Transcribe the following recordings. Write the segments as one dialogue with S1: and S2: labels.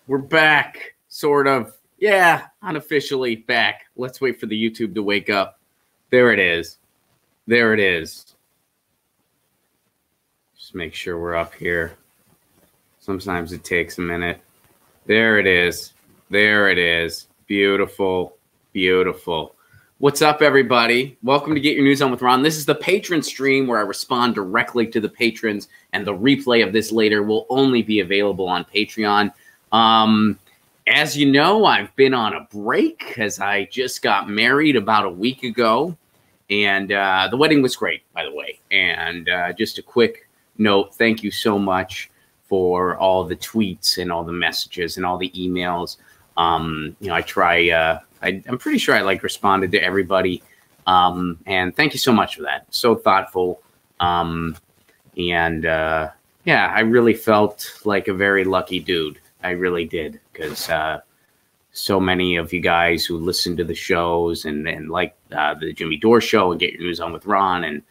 S1: We're back, sort of. Yeah, unofficially back. Let's wait for the YouTube to wake up. There it is. There it is. Just make sure we're up here. Sometimes it takes a minute. There it is. There it is. Beautiful. Beautiful. What's up, everybody? Welcome to Get Your News On with Ron. This is the patron stream where I respond directly to the patrons, and the replay of this later will only be available on Patreon. As you know, I've been on a break as I just got married about a week ago, and the wedding was great, by the way. And just a quick note, thank you so much for all the tweets and all the messages and all the emails. You know, I try, I'm pretty sure I responded to everybody. And thank you so much for that. So thoughtful. Yeah, I really felt like a very lucky dude. I really did, because so many of you guys who listen to the shows and like the Jimmy Dore show and Get Your News On with Ron, and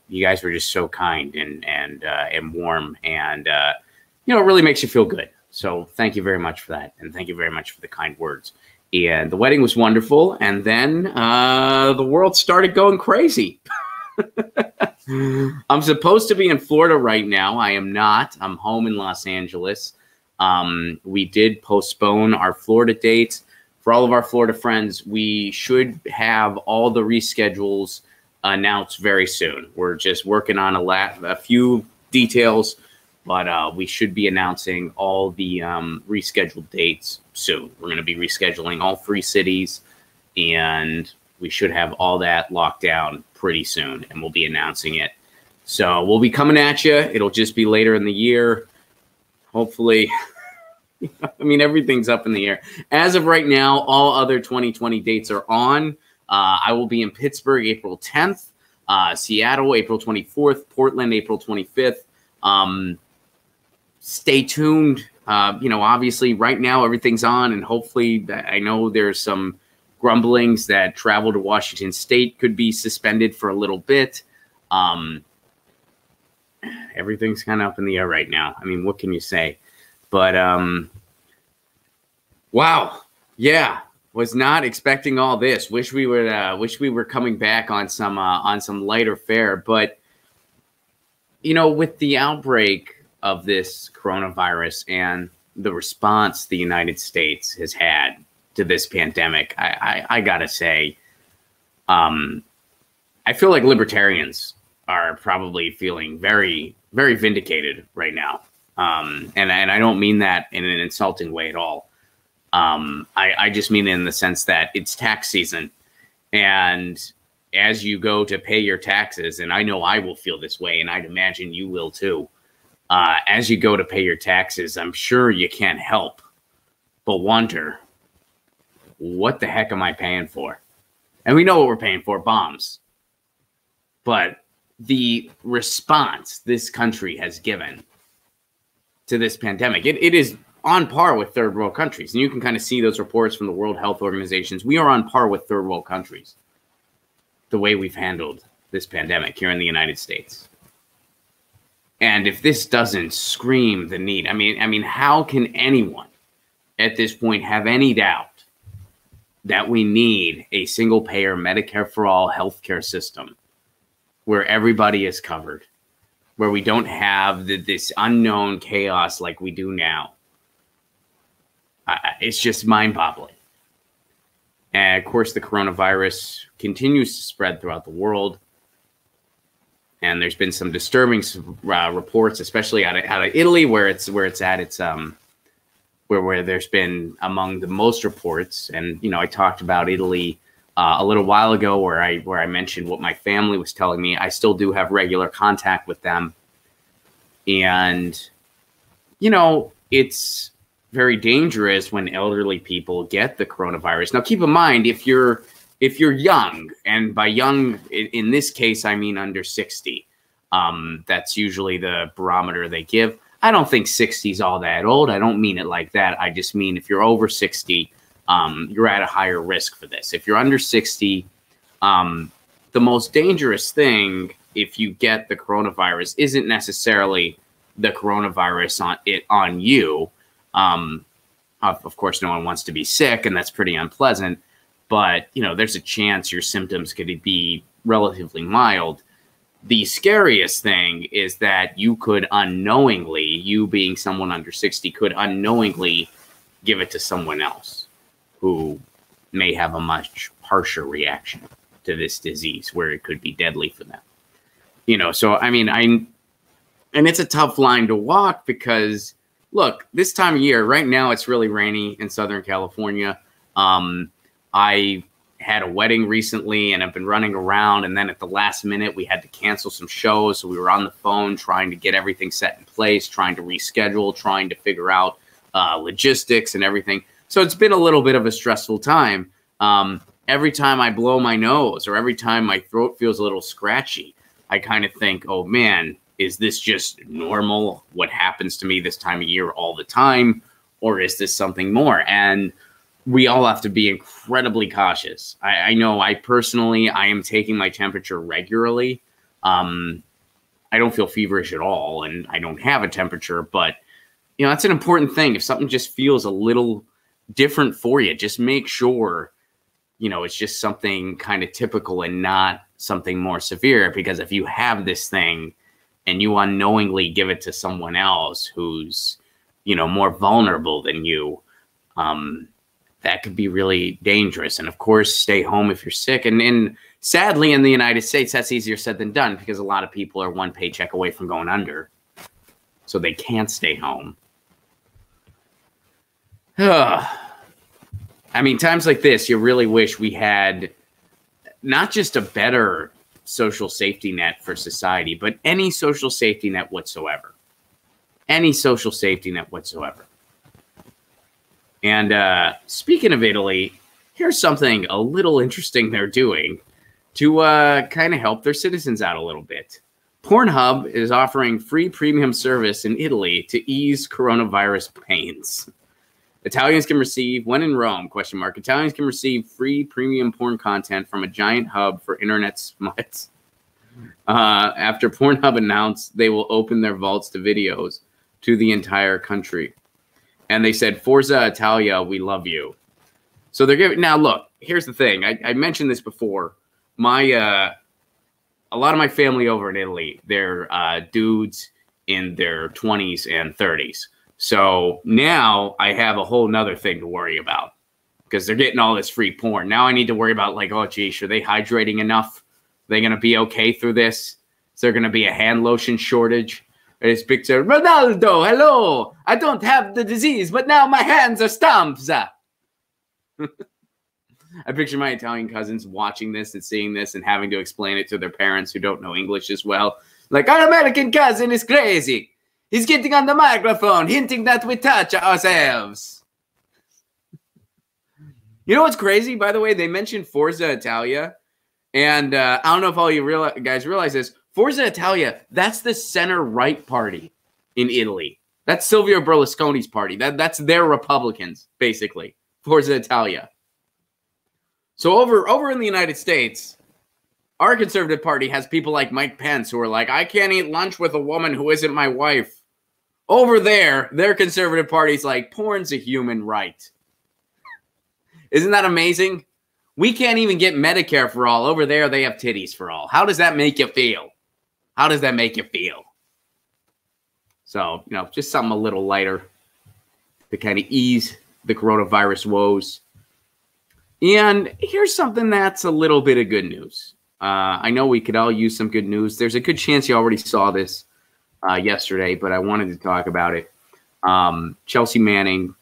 S1: you guys were just so kind and warm, and you know, it really makes you feel good. So thank you very much for that, and thank you very much for the kind words. And the wedding was wonderful, and then the world started going crazy. I'm supposed to be in Florida right now. I am not. I'm home in Los Angeles. We did postpone our Florida dates. For all of our Florida friends, we should have all the reschedules announced very soon. We're just working on a few details, but we should be announcing all the rescheduled dates soon. We're going to be rescheduling all 3 cities, and we should have all that locked down pretty soon, and we'll be announcing it. So we'll be coming at you. It'll just be later in the year. Hopefully, I mean, everything's up in the air. As of right now, all other 2020 dates are on. I will be in Pittsburgh April 10th, Seattle April 24th, Portland April 25th. Stay tuned. You know, obviously right now everything's on, and hopefully, I know there's some grumblings that travel to Washington State could be suspended for a little bit. Everything's kind of up in the air right now. I mean, what can you say? But wow, yeah, was not expecting all this. Wish we were coming back on some lighter fare. But you know, with the outbreak of this coronavirus and the response the United States has had to this pandemic, I gotta say, I feel like libertarians are probably feeling very, very vindicated right now. And I don't mean that in an insulting way at all. I just mean it in the sense that it's tax season. And as you go to pay your taxes, and I know I will feel this way, and I'd imagine you will too. As you go to pay your taxes, I'm sure you can't help but wonder, what the heck am I paying for? And we know what we're paying for, bombs. But the response this country has given to this pandemic, it is on par with third world countries. And you can kind of see those reports from the World Health Organizations. We are on par with third world countries, the way we've handled this pandemic here in the United States. And if this doesn't scream the need, I mean, how can anyone at this point have any doubt that we need a single payer Medicare for all healthcare system where everybody is covered, where we don't have this unknown chaos like we do now? It's just mind-boggling. And of course, the coronavirus continues to spread throughout the world. And there's been some disturbing reports, especially out of Italy, where there's been among the most reports. And you know, I talked about Italy a little while ago, where I mentioned what my family was telling me. I still do have regular contact with them, and you know, it's very dangerous when elderly people get the coronavirus. Now, keep in mind, if you're young, and by young in this case I mean under 60, that's usually the barometer they give. I don't think 60 is all that old. I don't mean it like that. I just mean if you're over 60. You're at a higher risk for this. If you're under 60, the most dangerous thing if you get the coronavirus isn't necessarily the coronavirus on you. Of course, no one wants to be sick, and that's pretty unpleasant. But, you know, there's a chance your symptoms could be relatively mild. The scariest thing is that you could unknowingly, you being someone under 60, could unknowingly give it to someone else who may have a much harsher reaction to this disease where it could be deadly for them. You know, so, I mean, and it's a tough line to walk because, look, this time of year, right now, it's really rainy in Southern California. I had a wedding recently and I've been running around, and then at the last minute we had to cancel some shows. So we were on the phone trying to get everything set in place, trying to reschedule, trying to figure out logistics and everything. So it's been a little bit of a stressful time. Every time I blow my nose or every time my throat feels a little scratchy, I kind of think, oh man, is this just normal? What happens to me this time of year all the time? Or is this something more? And we all have to be incredibly cautious. I know I am taking my temperature regularly. I don't feel feverish at all, and I don't have a temperature, but you know, that's an important thing. If something just feels a little different for you, just make sure, you know, it's just something kind of typical and not something more severe. Because if you have this thing and you unknowingly give it to someone else who's, you know, more vulnerable than you, that could be really dangerous. And of course, stay home if you're sick. And sadly, in the United States, that's easier said than done because a lot of people are one paycheck away from going under. So they can't stay home. I mean, times like this, you really wish we had not just a better social safety net for society, but any social safety net whatsoever. Any social safety net whatsoever. And speaking of Italy, here's something a little interesting they're doing to kind of help their citizens out a little bit. Pornhub is offering free premium service in Italy to ease coronavirus pains. Italians can receive, when in Rome, Italians can receive free premium porn content from a giant hub for internet smuts. After Pornhub announced they will open their vaults to videos to the entire country. And they said, Forza Italia, we love you. So they're giving, now look, here's the thing. I mentioned this before. A lot of my family over in Italy, they're dudes in their 20s and 30s. So now I have a whole nother thing to worry about because they're getting all this free porn. Now I need to worry about, like, oh, geez, are they hydrating enough? Are they going to be okay through this? Is there going to be a hand lotion shortage? This picture, Ronaldo, hello. I don't have the disease, but now my hands are stumps. I picture my Italian cousins watching this and seeing this and having to explain it to their parents who don't know English as well. Like, our American cousin is crazy. He's getting on the microphone, hinting that we touch ourselves. You know what's crazy, by the way? They mentioned Forza Italia. And I don't know if all you guys realize this. Forza Italia, that's the center-right party in Italy. That's Silvio Berlusconi's party. That's their Republicans, basically. Forza Italia. So over in the United States, our conservative party has people like Mike Pence who are like, I can't eat lunch with a woman who isn't my wife. Over there, their conservative party's like, porn's a human right. Isn't that amazing? We can't even get Medicare for all. Over there, they have titties for all. How does that make you feel? How does that make you feel? So, you know, just something a little lighter to kind of ease the coronavirus woes. And here's something that's a little bit of good news. I know we could all use some good news. There's a good chance you already saw this yesterday, but I wanted to talk about it. Chelsea Manning.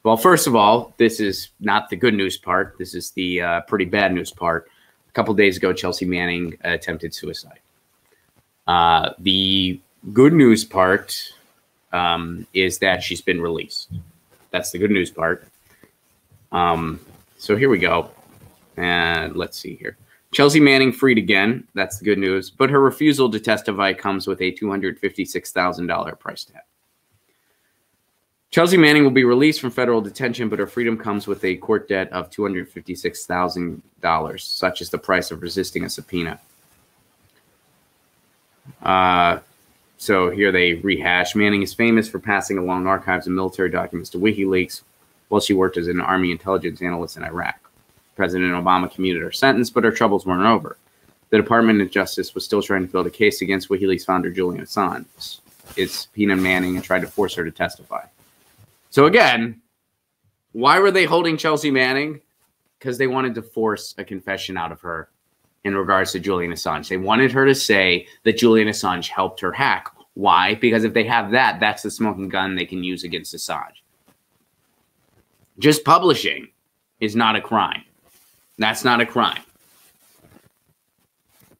S1: Well, first of all, this is not the good news part. This is the pretty bad news part. A couple days ago, Chelsea Manning attempted suicide. The good news part is that she's been released. That's the good news part. So here we go. And let's see here. Chelsea Manning freed again. That's the good news. But her refusal to testify comes with a $256,000 price tag. Chelsea Manning will be released from federal detention, but her freedom comes with a court debt of $256,000, such as the price of resisting a subpoena. So here they rehash. Manning is famous for passing along archives of military documents to WikiLeaks. while she worked as an Army intelligence analyst in Iraq. President Obama commuted her sentence, but her troubles weren't over. The Department of Justice was still trying to build a case against WikiLeaks founder Julian Assange. It's subpoenaed Manning and tried to force her to testify. So again, why were they holding Chelsea Manning? Because they wanted to force a confession out of her in regards to Julian Assange. They wanted her to say that Julian Assange helped her hack. Why? Because if they have that, that's the smoking gun they can use against Assange. Just publishing is not a crime. That's not a crime.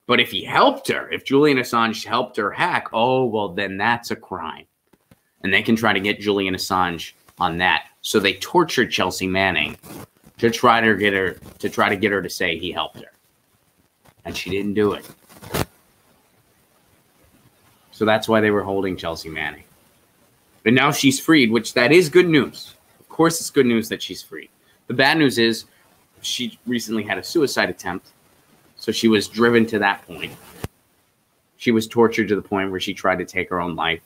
S1: But if he helped her, if Julian Assange helped her hack, oh, well, then that's a crime. And they can try to get Julian Assange on that. So they tortured Chelsea Manning to try to get her to say he helped her. And she didn't do it. So that's why they were holding Chelsea Manning. But now she's freed, which that is good news. Of course, it's good news that she's freed. The bad news is she recently had a suicide attempt. So she was driven to that point. She was tortured to the point where she tried to take her own life.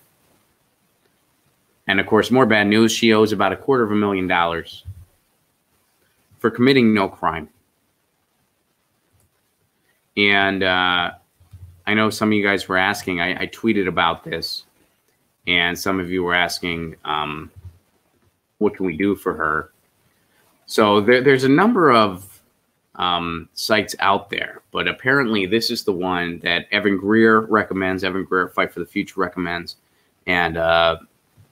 S1: And of course, more bad news, she owes about $250,000 for committing no crime. And I know some of you guys were asking, I tweeted about this, and some of you were asking, what can we do for her? So there's a number of sites out there, but apparently this is the one that Evan Greer recommends. Evan Greer, Fight for the Future, recommends. And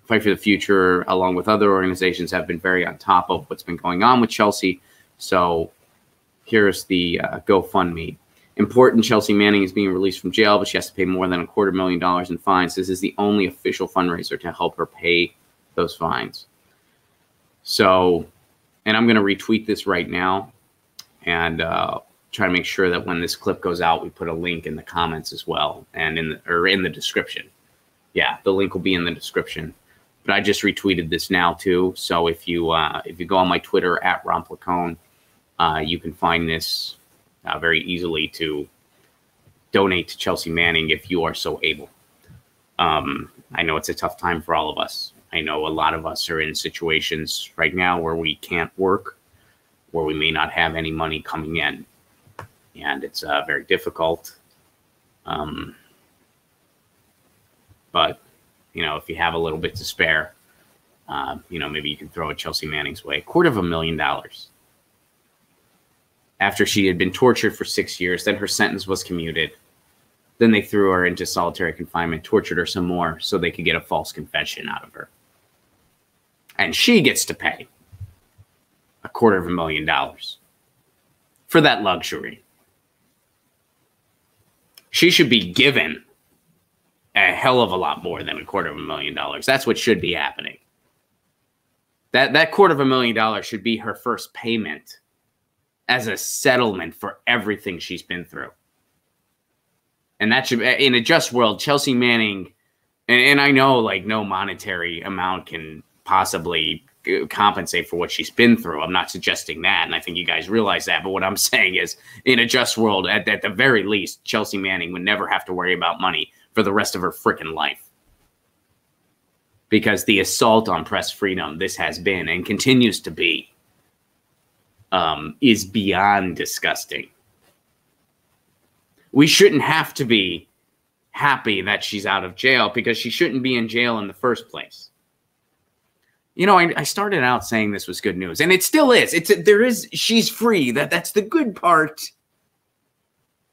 S1: Fight for the Future, along with other organizations, have been very on top of what's been going on with Chelsea. So here's the GoFundMe. Important, Chelsea Manning is being released from jail, but she has to pay more than $250,000 in fines. This is the only official fundraiser to help her pay those fines. So, and I'm going to retweet this right now and try to make sure that when this clip goes out, we put a link in the comments as well, and in the description. Yeah, the link will be in the description. But I just retweeted this now too. So if you go on my Twitter at @RonPlacone, you can find this very easily to donate to Chelsea Manning if you are so able. I know it's a tough time for all of us. I know a lot of us are in situations right now where we can't work, where we may not have any money coming in, and it's very difficult. But you know, if you have a little bit to spare, you know, maybe you can throw it Chelsea Manning's way. $250,000. After she had been tortured for 6 years, then her sentence was commuted. Then they threw her into solitary confinement, tortured her some more so they could get a false confession out of her. And she gets to pay $250,000 for that luxury. She should be given a hell of a lot more than $250,000. That's what should be happening. That $250,000 should be her first payment as a settlement for everything she's been through. And that should, in a just world, Chelsea Manning, and I know like no monetary amount can possibly compensate for what she's been through. I'm not suggesting that, and I think you guys realize that. But what I'm saying is, in a just world, at the very least, Chelsea Manning would never have to worry about money for the rest of her freaking life. Because the assault on press freedom this has been and continues to be is beyond disgusting. We shouldn't have to be happy that she's out of jail because she shouldn't be in jail in the first place. You know, I started out saying this was good news, and it still is. She's free. That's the good part.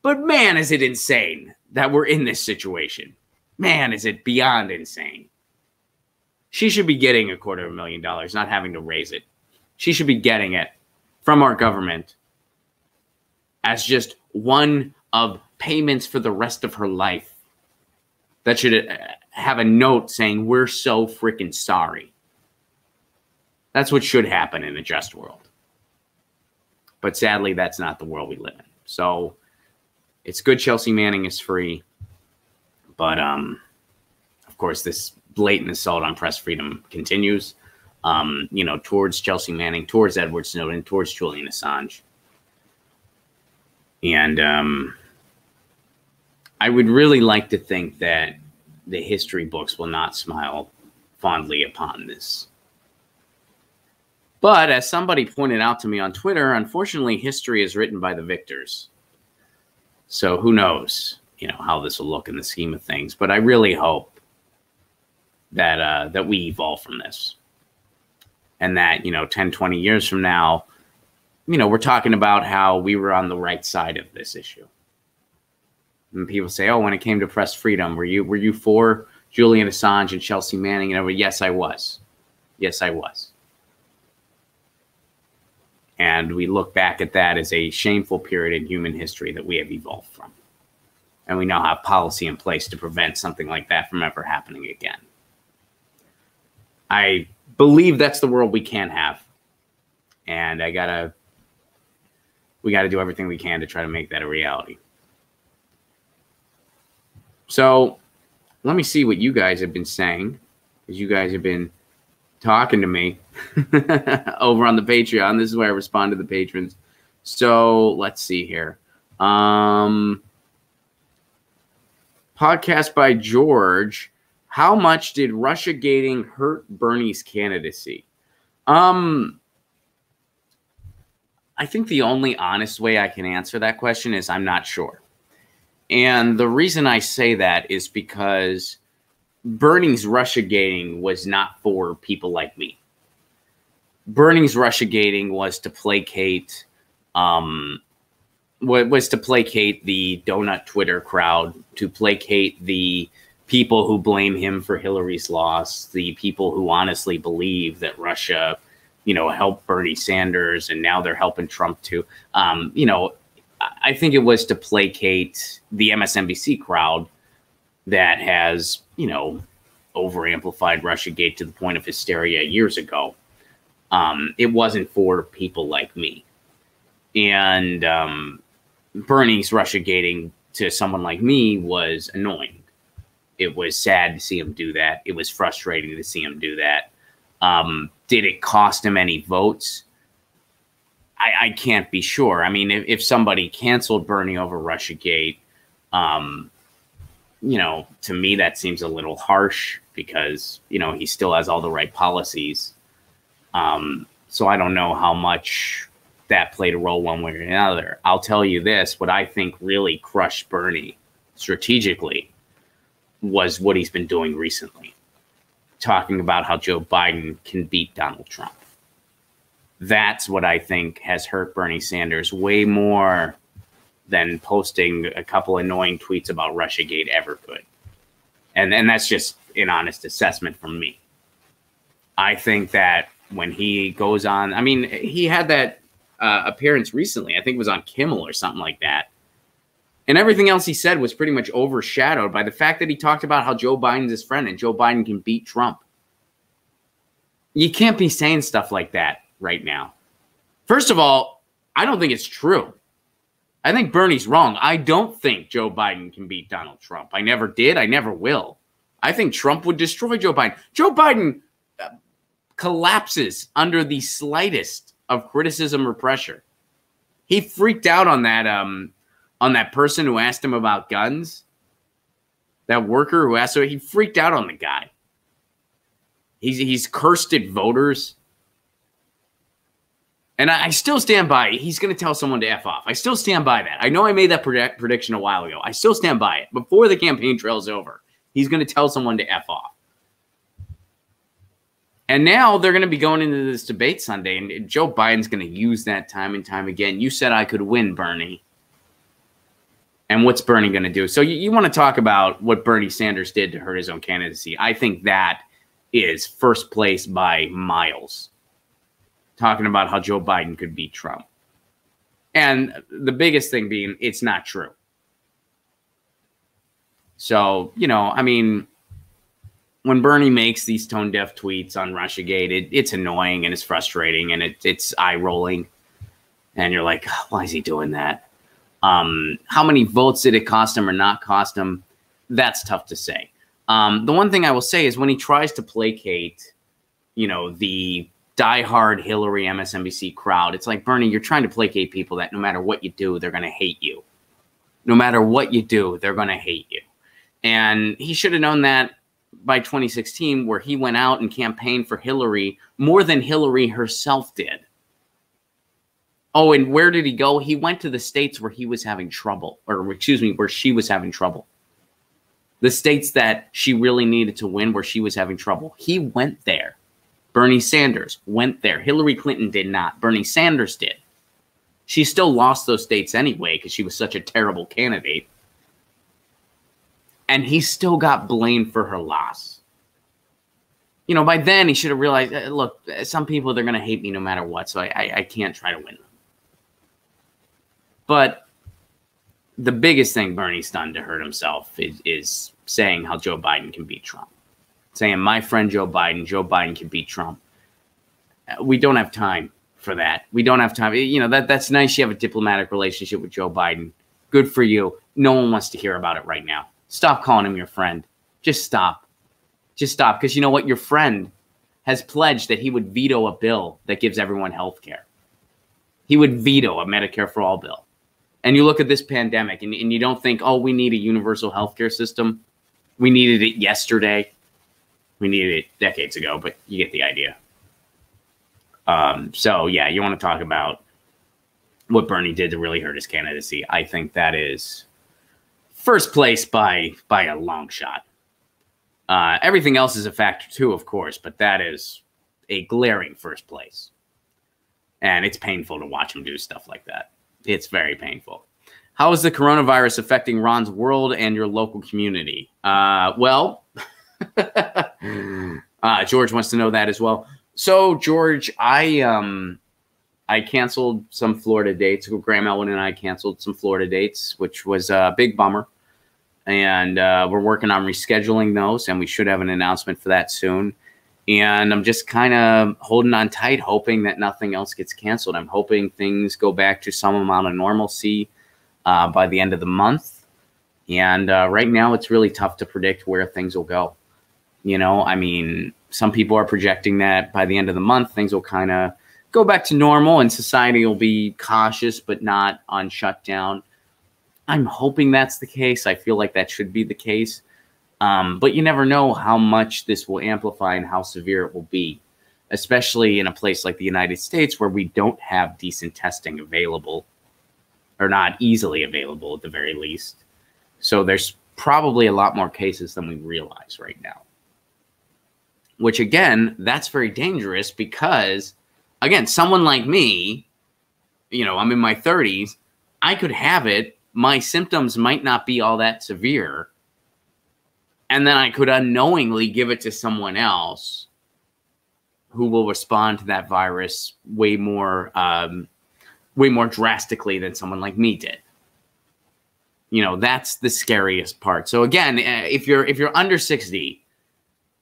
S1: But man, is it insane that we're in this situation. Man, is it beyond insane. She should be getting $250,000, not having to raise it. She should be getting it from our government as just one of payments for the rest of her life. That should have a note saying, we're so freaking sorry. That's what should happen in a just world. But sadly, that's not the world we live in. So it's good Chelsea Manning is free. But, of course, this blatant assault on press freedom continues, you know, towards Chelsea Manning, towards Edward Snowden, towards Julian Assange. And I would really like to think that the history books will not smile fondly upon this. But as somebody pointed out to me on Twitter, unfortunately, history is written by the victors. So who knows, how this will look in the scheme of things. But I really hope that that we evolve from this. And that, 10, 20 years from now, we're talking about how we were on the right side of this issue. And people say, oh, when it came to press freedom, were you for Julian Assange and Chelsea Manning? Yes, I was. Yes, I was. And we look back at that as a shameful period in human history that we have evolved from. And we now have policy in place to prevent something like that from ever happening again. I believe that's the world we can have. And we got to do everything we can to try to make that a reality. So let me see what you guys have been saying, because you guys have been talking to me over on the Patreon. This is where I respond to the patrons. So let's see here. Podcast by George. How much did Russia gating hurt Bernie's candidacy? I think the only honest way I can answer that question is I'm not sure. And the reason I say that is because Bernie's Russiagating was not for people like me. Bernie's Russiagating was to placate, the donut Twitter crowd, to placate the people who blame him for Hillary's loss, the people who honestly believe that Russia, helped Bernie Sanders and now they're helping Trump too. I think it was to placate the MSNBC crowd that has, over-amplified Russiagate to the point of hysteria years ago. It wasn't for people like me. And Bernie's Russiagating to someone like me was annoying. It was sad to see him do that. It was frustrating to see him do that. Did it cost him any votes? I can't be sure. I mean, if somebody canceled Bernie over Russiagate, to me that seems a little harsh because, he still has all the right policies. So I don't know how much that played a role one way or another. I'll tell you this, what I think really crushed Bernie strategically was what he's been doing recently, talking about how Joe Biden can beat Donald Trump. That's what I think has hurt Bernie Sanders way more than posting a couple annoying tweets about Russiagate ever could. And that's just an honest assessment from me. I think that when he goes on, I mean, he had that appearance recently. I think it was on Kimmel or something like that. And everything else he said was pretty much overshadowed by the fact that he talked about how Joe Biden's his friend and Joe Biden can beat Trump. You can't be saying stuff like that right now. First of all, I don't think it's true. I think Bernie's wrong. I don't think Joe Biden can beat Donald Trump. I never did. I never will. I think Trump would destroy Joe Biden. Joe Biden collapses under the slightest of criticism or pressure. He freaked out on that person who asked him about guns. That worker who asked him, he freaked out on the guy. He's cursed at voters. And I still stand by it. He's going to tell someone to F off. I still stand by that. I know I made that prediction a while ago. I still stand by it. Before the campaign trail is over, he's going to tell someone to F off. And now they're going to be going into this debate Sunday, and Joe Biden's going to use that time and time again. You said I could win, Bernie. And what's Bernie going to do? So you want to talk about what Bernie Sanders did to hurt his own candidacy. I think that is first place by miles. Talking about how Joe Biden could beat Trump. And the biggest thing being, it's not true. So, I mean, when Bernie makes these tone-deaf tweets on Russiagate, it's annoying and it's frustrating and it's eye-rolling. And you're like, why is he doing that? How many votes did it cost him or not cost him? That's tough to say. The one thing I will say is when he tries to placate, the diehard Hillary MSNBC crowd, it's like, Bernie, you're trying to placate people that no matter what you do, they're going to hate you. No matter what you do, they're going to hate you. And he should have known that by 2016 where he went out and campaigned for Hillary more than Hillary herself did. Oh, and where did he go? He went to the states where he was having trouble, or excuse me, where she was having trouble. The states that she really needed to win, where she was having trouble. He went there. Bernie Sanders went there. Hillary Clinton did not. Bernie Sanders did. She still lost those states anyway because she was such a terrible candidate. And he still got blamed for her loss. You know, by then he should have realized, look, some people, they're going to hate me no matter what, so I can't try to win them. But the biggest thing Bernie's done to hurt himself is saying how Joe Biden can beat Trump. Saying, my friend Joe Biden can beat Trump. We don't have time for that. We don't have time. You know, that's nice. You have a diplomatic relationship with Joe Biden. Good for you. No one wants to hear about it right now. Stop calling him your friend. Just stop. Just stop. Because you know what? Your friend has pledged that he would veto a bill that gives everyone health care. He would veto a Medicare for all bill. And you look at this pandemic and you don't think, oh, we need a universal healthcare system. We needed it yesterday. We needed it decades ago, but you get the idea. So, yeah, you want to talk about what Bernie did to really hurt his candidacy. I think that is first place by a long shot. Everything else is a factor too, of course, but that is a glaring first place. And it's painful to watch him do stuff like that. It's very painful. How is the coronavirus affecting Ron's world and your local community? Well, George wants to know that as well. So, George, I canceled some Florida dates. Graham Elwood and I canceled some Florida dates, which was a big bummer. And we're working on rescheduling those, and we should have an announcement for that soon. And I'm just kind of holding on tight, hoping that nothing else gets canceled. I'm hoping things go back to some amount of normalcy by the end of the month. And right now, it's really tough to predict where things will go. You know, I mean, some people are projecting that by the end of the month, things will kind of go back to normal and society will be cautious, but not on shutdown. I'm hoping that's the case. I feel like that should be the case. But you never know how much this will amplify and how severe it will be, especially in a place like the United States where we don't have decent testing available, or not easily available at the very least. So there's probably a lot more cases than we realize right now. Which, again, that's very dangerous because, again, someone like me, you know, I'm in my 30s, I could have it. My symptoms might not be all that severe. And then I could unknowingly give it to someone else who will respond to that virus way more drastically than someone like me did. You know, that's the scariest part. So again, if you're under 60,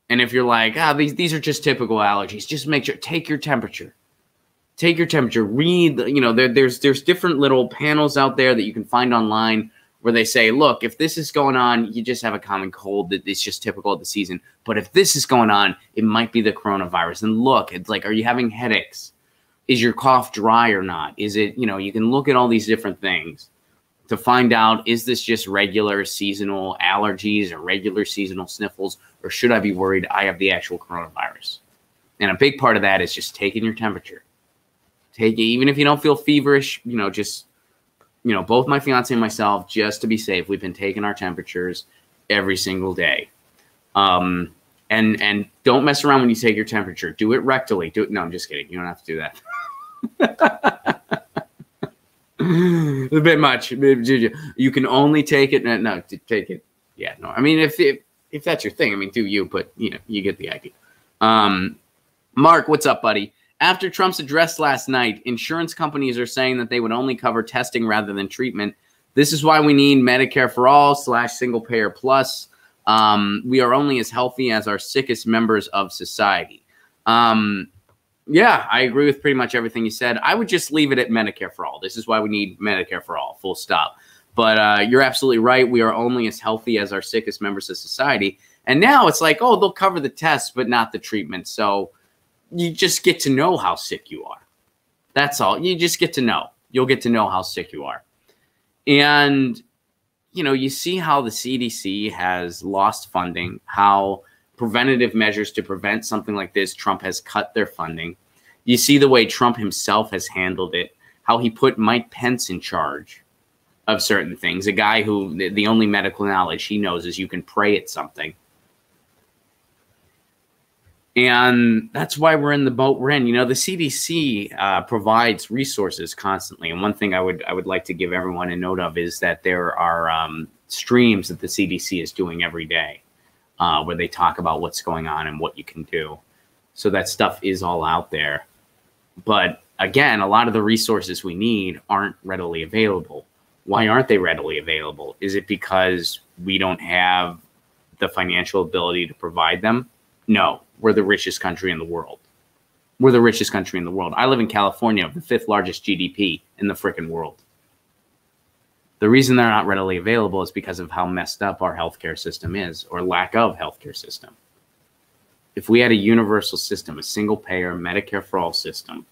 S1: and if you're like, these are just typical allergies, just make sure, take your temperature. Take your temperature. Read, you know, there's different little panels out there that you can find online where they say, look, if this is going on, you just have a common cold that it's just typical of the season. But if this is going on, it might be the coronavirus. And look, it's like, are you having headaches? Is your cough dry or not? Is it, you know, you can look at all these different things to find out, is this just regular seasonal allergies or regular seasonal sniffles, or should I be worried I have the actual coronavirus? And a big part of that is just taking your temperature. Take it, even if you don't feel feverish, you know, just, you know, both my fiance and myself, just to be safe, we've been taking our temperatures every single day. And don't mess around when you take your temperature. Do it rectally. No, I'm just kidding. You don't have to do that. A bit much. You can only take it. No, take it. Yeah, no. I mean, if that's your thing, I mean, do you? But you know, you get the idea. Mark, what's up, buddy? After Trump's address last night, insurance companies are saying that they would only cover testing rather than treatment. This is why we need Medicare for all / single payer plus. We are only as healthy as our sickest members of society. Yeah, I agree with pretty much everything you said. I would just leave it at Medicare for all. This is why we need Medicare for all, full stop. But you're absolutely right. We are only as healthy as our sickest members of society. And now it's like, oh, they'll cover the tests, but not the treatment. So you just get to know how sick you are. That's all. You just get to know. You'll get to know how sick you are. And, you know, you see how the CDC has lost funding, how preventative measures to prevent something like this. Trump has cut their funding. You see the way Trump himself has handled it, how he put Mike Pence in charge of certain things, a guy who the only medical knowledge he knows is you can pray at something. And that's why we're in the boat we're in. You know, the CDC provides resources constantly. And one thing I would like to give everyone a note of is that there are streams that the CDC is doing every day where they talk about what's going on and what you can do. So that stuff is all out there. But again, a lot of the resources we need aren't readily available. Why aren't they readily available? Is it because we don't have the financial ability to provide them? No, we're the richest country in the world. We're the richest country in the world. I live in California, the 5th largest GDP in the frickin' world. The reason they're not readily available is because of how messed up our healthcare system is, or lack of healthcare system. If we had a universal system, a single payer, Medicare for all system,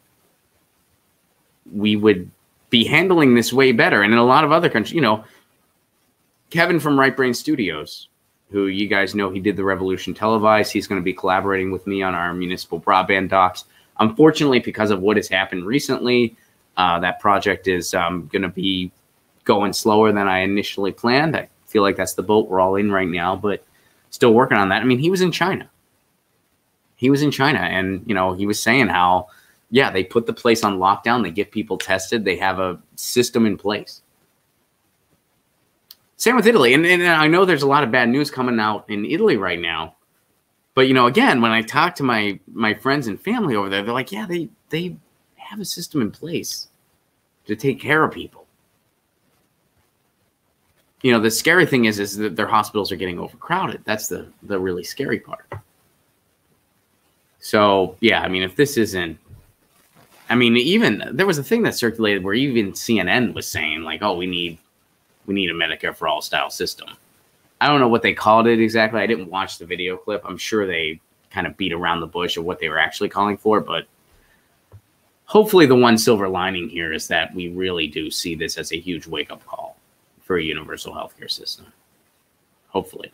S1: we would be handling this way better. And in a lot of other countries, you know, Kevin from Right Brain Studios, who you guys know, he did the Revolution Televised. He's going to be collaborating with me on our municipal broadband docs. Unfortunately, because of what has happened recently, that project is going to be going slower than I initially planned. I feel like that's the boat we're all in right now, but still working on that. I mean, he was in China. He was in China, and, you know, he was saying how, yeah, they put the place on lockdown. They get people tested. They have a system in place. Same with Italy. And I know there's a lot of bad news coming out in Italy right now. But, you know, again, when I talk to my friends and family over there, they're like, yeah, they have a system in place to take care of people. You know, the scary thing is that their hospitals are getting overcrowded. That's the really scary part. So, yeah, I mean, if this isn't, I mean, even there was a thing that circulated where even CNN was saying, like, oh, we need a Medicare for all style system. I don't know what they called it exactly. I didn't watch the video clip. I'm sure they kind of beat around the bush of what they were actually calling for, but hopefully the one silver lining here is that we really do see this as a huge wake-up call for a universal healthcare system. Hopefully.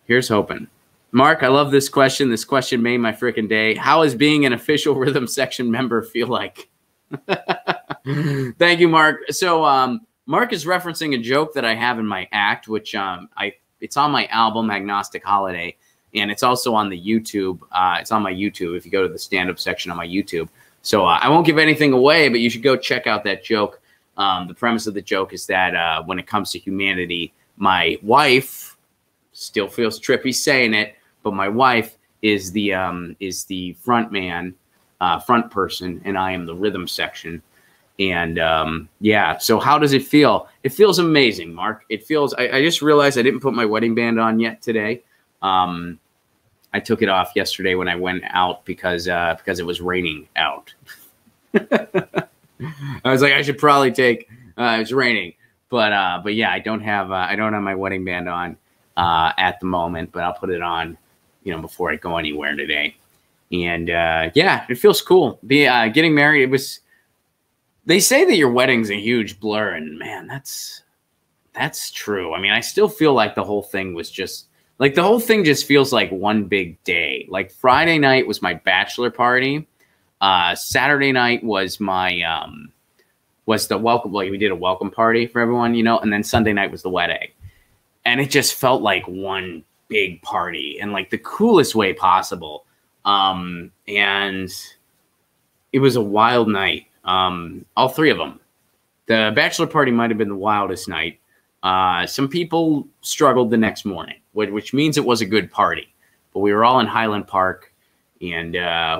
S1: Here's hoping. Mark, I love this question. This question made my freaking day. How is being an official Rhythm Section member feel like? Thank you, Mark. So, Mark is referencing a joke that I have in my act, which it's on my album, Agnostic Holiday, and it's also on the YouTube. It's on my YouTube if you go to the stand-up section on my YouTube. So I won't give anything away, but you should go check out that joke. The premise of the joke is that when it comes to humanity, my wife still feels trippy saying it, but my wife is the front man, front person, and I am the rhythm section. And yeah, so how does it feel? It feels amazing, Mark. It feels, I just realized I didn't put my wedding band on yet today. I took it off yesterday when I went out because it was raining out. I was like, I should probably take, it's raining, but yeah, I don't have my wedding band on, at the moment, but I'll put it on, you know, before I go anywhere today. And, yeah, it feels cool. Getting married, it was, they say that your wedding's a huge blur, and man, that's true. I mean, I still feel like the whole thing was just like, the whole thing just feels like one big day. Like Friday night was my bachelor party. Saturday night was my, was the welcome, like we did a welcome party for everyone, you know, and then Sunday night was the wedding. And it just felt like one big party in like the coolest way possible. And it was a wild night. All three of them. The bachelor party might have been the wildest night. Some people struggled the next morning, which means it was a good party. But we were all in Highland Park, and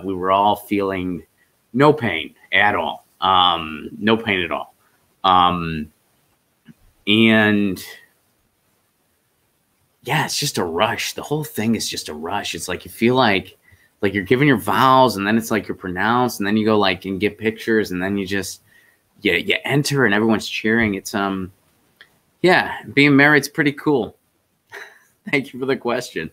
S1: we were all feeling no pain at all. No pain at all. And yeah, it's just a rush. The whole thing is just a rush. It's like you feel like you're giving your vows, and then it's like you're pronounced, and then you go like and get pictures, and then you just you enter and everyone's cheering. It's yeah, being married's pretty cool. Thank you for the question.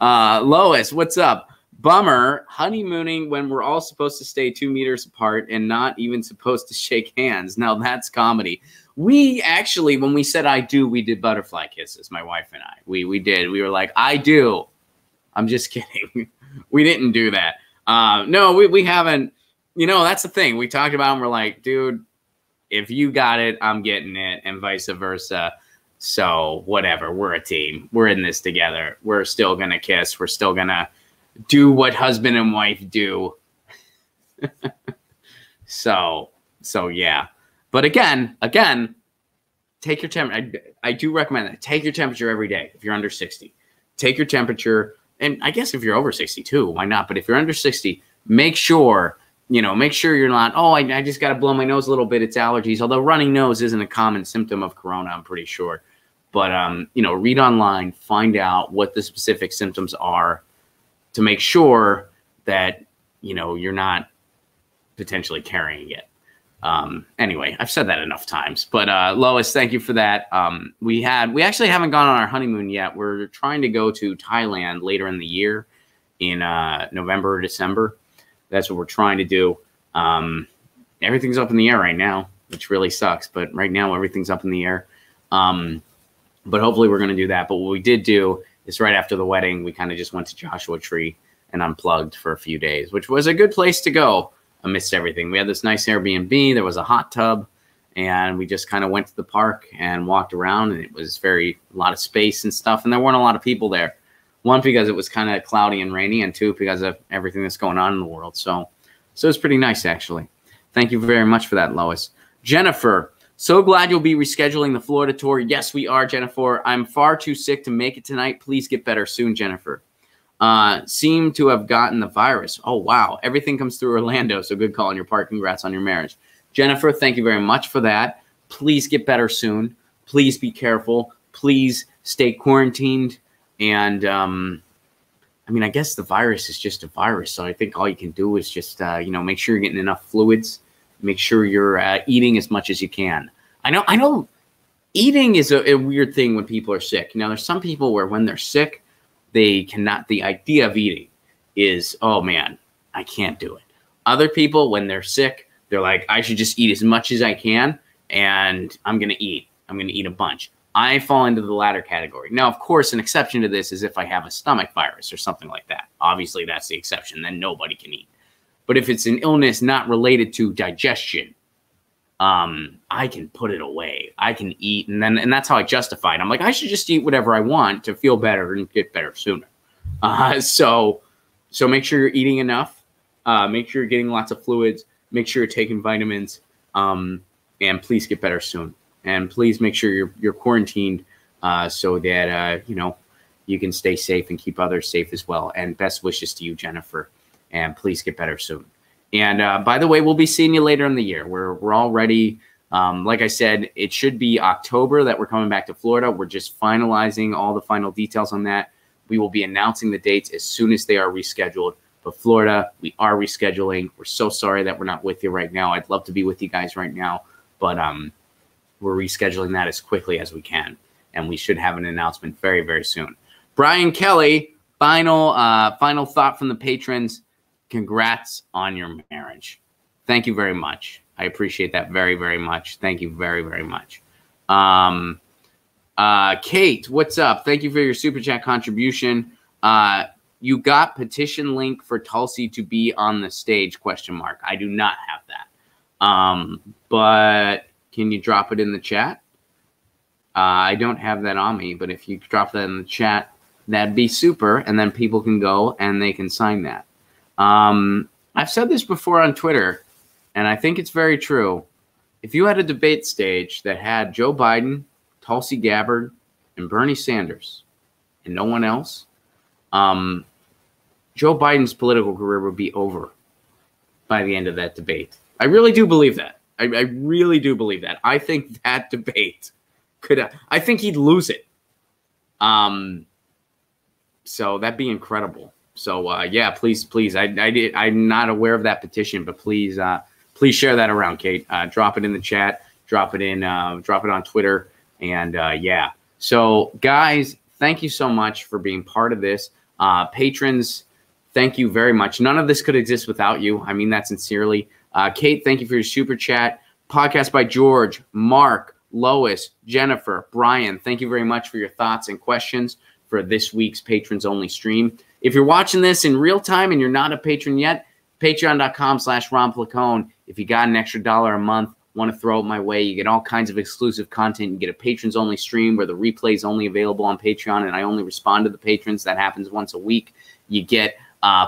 S1: Lois, what's up? Bummer, honeymooning when we're all supposed to stay 2 meters apart and not even supposed to shake hands. Now that's comedy. We actually, when we said I do, we did butterfly kisses, my wife and I. We did. We were like, I do. I'm just kidding. We didn't do that. No, we haven't. You know, that's the thing. We talked about it and we're like, dude, if you got it, I'm getting it, and vice versa. So whatever, we're a team. We're in this together. We're still going to kiss. We're still going to do what husband and wife do. So yeah. But again, take your temperature. I do recommend that. Take your temperature every day. If you're under 60, take your temperature. And I guess if you're over 62, why not? But if you're under 60, make sure you're not, oh, I just got to blow my nose a little bit. It's allergies. Although running nose isn't a common symptom of corona, I'm pretty sure. But, read online, find out what the specific symptoms are to make sure that, you're not potentially carrying it. Anyway, I've said that enough times. But Lois, thank you for that. We actually haven't gone on our honeymoon yet. We're trying to go to Thailand later in the year in November or December. That's what we're trying to do. Everything's up in the air right now, which really sucks. But right now, everything's up in the air. But hopefully we're going to do that. But what we did do is right after the wedding, we kind of just went to Joshua Tree and unplugged for a few days, which was a good place to go amidst everything. We had this nice Airbnb. There was a hot tub, and we just kind of went to the park and walked around, and it was a lot of space and stuff. And there weren't a lot of people there. One, because it was kind of cloudy and rainy, and two, because of everything that's going on in the world. So it was pretty nice, actually. Thank you very much for that, Lois. Jennifer, so glad you'll be rescheduling the Florida tour. Yes, we are, Jennifer. I'm far too sick to make it tonight. Please get better soon, Jennifer. Seem to have gotten the virus. Oh, wow. Everything comes through Orlando, so good call on your part. Congrats on your marriage. Jennifer, thank you very much for that. Please get better soon. Please be careful. Please stay quarantined. And, I guess the virus is just a virus, so I think all you can do is just, make sure you're getting enough fluids. Make sure you're eating as much as you can. I know eating is a weird thing when people are sick. There's some people where when they're sick, they cannot, the idea of eating is, oh man, I can't do it. Other people, when they're sick, they're like, I should just eat as much as I can, and I'm going to eat. I'm going to eat a bunch. I fall into the latter category. Now, of course, an exception to this is if I have a stomach virus or something like that. Obviously, that's the exception. Then nobody can eat. But if it's an illness not related to digestion, I can put it away. I can eat, and that's how I justify it. I'm like, I should just eat whatever I want to feel better and get better sooner. So make sure you're eating enough. Make sure you're getting lots of fluids. Make sure you're taking vitamins. And please get better soon. And please make sure you're quarantined so that you can stay safe and keep others safe as well. And best wishes to you, Jennifer. And please get better soon. And by the way, we'll be seeing you later in the year. We're all ready. Like I said, it should be October that we're coming back to Florida. We're just finalizing all the final details on that. We will be announcing the dates as soon as they are rescheduled. But Florida, we are rescheduling. We're so sorry that we're not with you right now. I'd love to be with you guys right now, but we're rescheduling that as quickly as we can. And we should have an announcement very, very soon. Brian Kelly, final thought from the patrons. Congrats on your marriage. Thank you very much. I appreciate that very, very much. Thank you very, very much. Kate, what's up? Thank you for your super chat contribution. You got petition link for Tulsi to be on the stage, ? I do not have that. But can you drop it in the chat? I don't have that on me, but if you drop that in the chat, that'd be super. And then people can go and they can sign that. I've said this before on Twitter, and I think it's very true. If you had a debate stage that had Joe Biden, Tulsi Gabbard, and Bernie Sanders, and no one else, Joe Biden's political career would be over by the end of that debate. I really do believe that. I really do believe that. I think that debate I think he'd lose it. So that'd be incredible. So yeah, please. I'm not aware of that petition, but please share that around, Kate. Drop it in the chat. Drop it on Twitter. And yeah. So guys, thank you so much for being part of this. Patrons, thank you very much. None of this could exist without you. I mean that sincerely. Kate, thank you for your super chat. Podcast by George, Mark, Lois, Jennifer, Brian. Thank you very much for your thoughts and questions for this week's patrons only stream. If you're watching this in real time and you're not a patron yet, patreon.com/Ron Placone. If you got an extra $1 a month, want to throw it my way, you get all kinds of exclusive content. You get a patrons only stream where the replay is only available on Patreon, and I only respond to the patrons. That happens once a week. You get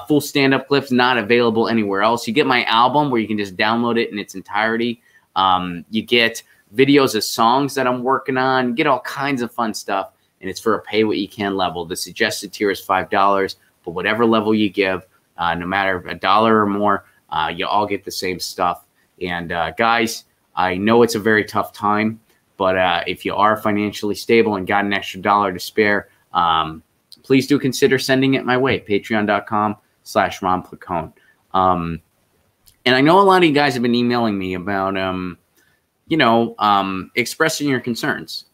S1: full stand-up clips not available anywhere else. You get my album where you can just download it in its entirety. You get videos of songs that I'm working on. You get all kinds of fun stuff, and it's for a pay-what-you-can level. The suggested tier is $5, but whatever level you give, no matter $1 or more, you all get the same stuff. And guys, I know it's a very tough time, but if you are financially stable and got an extra $1 to spare, please do consider sending it my way, patreon.com/Ron Placone. And I know a lot of you guys have been emailing me about, expressing your concerns,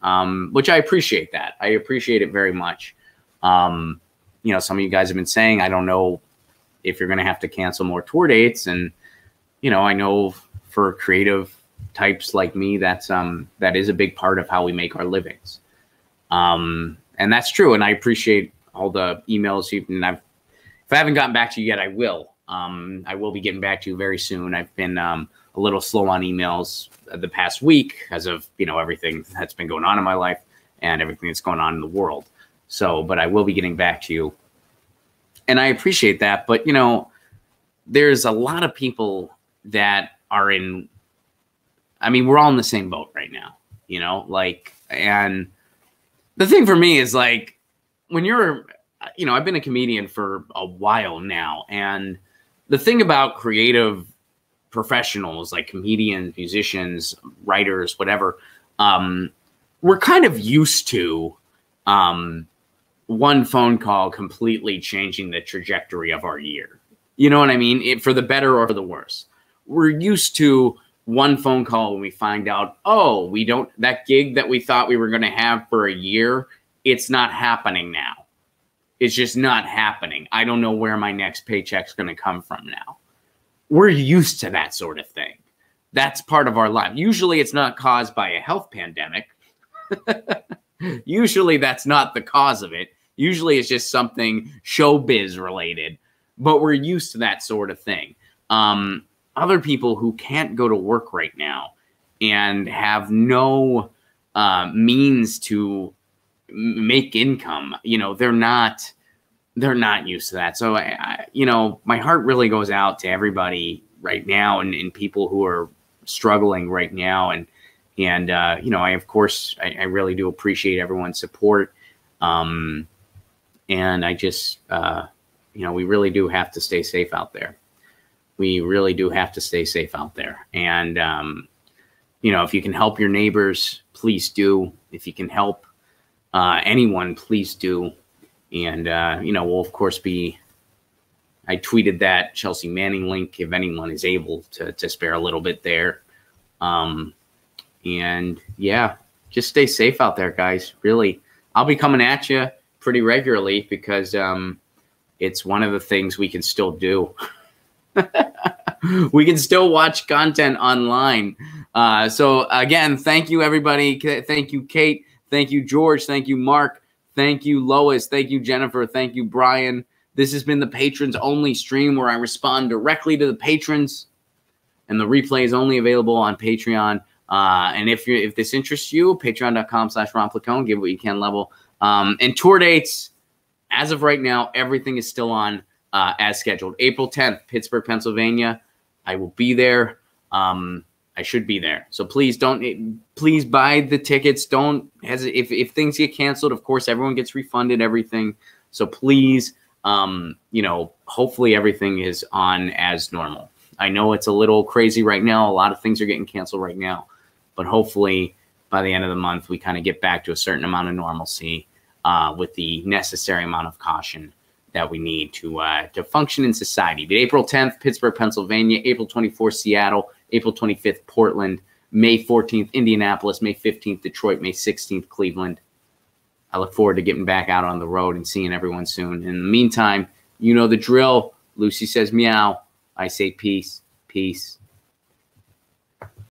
S1: which I appreciate that. I appreciate it very much. Some of you guys have been saying, I don't know if you're going to have to cancel more tour dates. And, I know for creative types like me, that is a big part of how we make our livings. And that's true. And I appreciate all the emails. And if I haven't gotten back to you yet, I will. I will be getting back to you very soon. I've been a little slow on emails the past week because of, everything that's been going on in my life and everything that's going on in the world. So, but I will be getting back to you. And I appreciate that. But, there's a lot of people that are in, we're all in the same boat right now, and the thing for me is when you're, I've been a comedian for a while now. And the thing about creative professionals like comedians, musicians, writers, whatever, we're kind of used to one phone call completely changing the trajectory of our year. You know what I mean? For the better or for the worse. We're used to one phone call when we find out, that gig that we thought we were going to have for a year, it's not happening now. It's just not happening. I don't know where my next paycheck's going to come from now. We're used to that sort of thing. That's part of our life. Usually it's not caused by a health pandemic. Usually that's not the cause of it. Usually it's just something showbiz related, but we're used to that sort of thing. Other people who can't go to work right now and have no means to make income, they're not used to that. So, my heart really goes out to everybody right now and people who are struggling right now. And I really do appreciate everyone's support. And I just, we really do have to stay safe out there. We really do have to stay safe out there. And, if you can help your neighbors, please do. If you can help anyone, please do. And, we'll, of course, I tweeted that Chelsea Manning link if anyone is able to spare a little bit there. And, yeah, just stay safe out there, guys. Really, I'll be coming at you pretty regularly because it's one of the things we can still do. We can still watch content online. So again, thank you, everybody. Thank you, Kate. Thank you, George. Thank you, Mark. Thank you, Lois. Thank you, Jennifer. Thank you, Brian. This has been the patrons only stream where I respond directly to the patrons, and the replay is only available on Patreon. And if this interests you, patreon.com/Ron Placone, give what you can level. And tour dates, as of right now, everything is still on as scheduled. April 10th, Pittsburgh, Pennsylvania. I will be there. I should be there. So please buy the tickets. Don't hesitate. If things get canceled, of course, everyone gets refunded everything. So please, hopefully everything is on as normal. I know it's a little crazy right now. A lot of things are getting canceled right now, but hopefully by the end of the month, we kind of get back to a certain amount of normalcy with the necessary amount of caution that we need to function in society. But April 10th, Pittsburgh, Pennsylvania. April 24th, Seattle. April 25th, Portland. May 14th, Indianapolis. May 15th, Detroit. May 16th, Cleveland. I look forward to getting back out on the road and seeing everyone soon. In the meantime, you know the drill. Lucy says meow. I say peace, peace,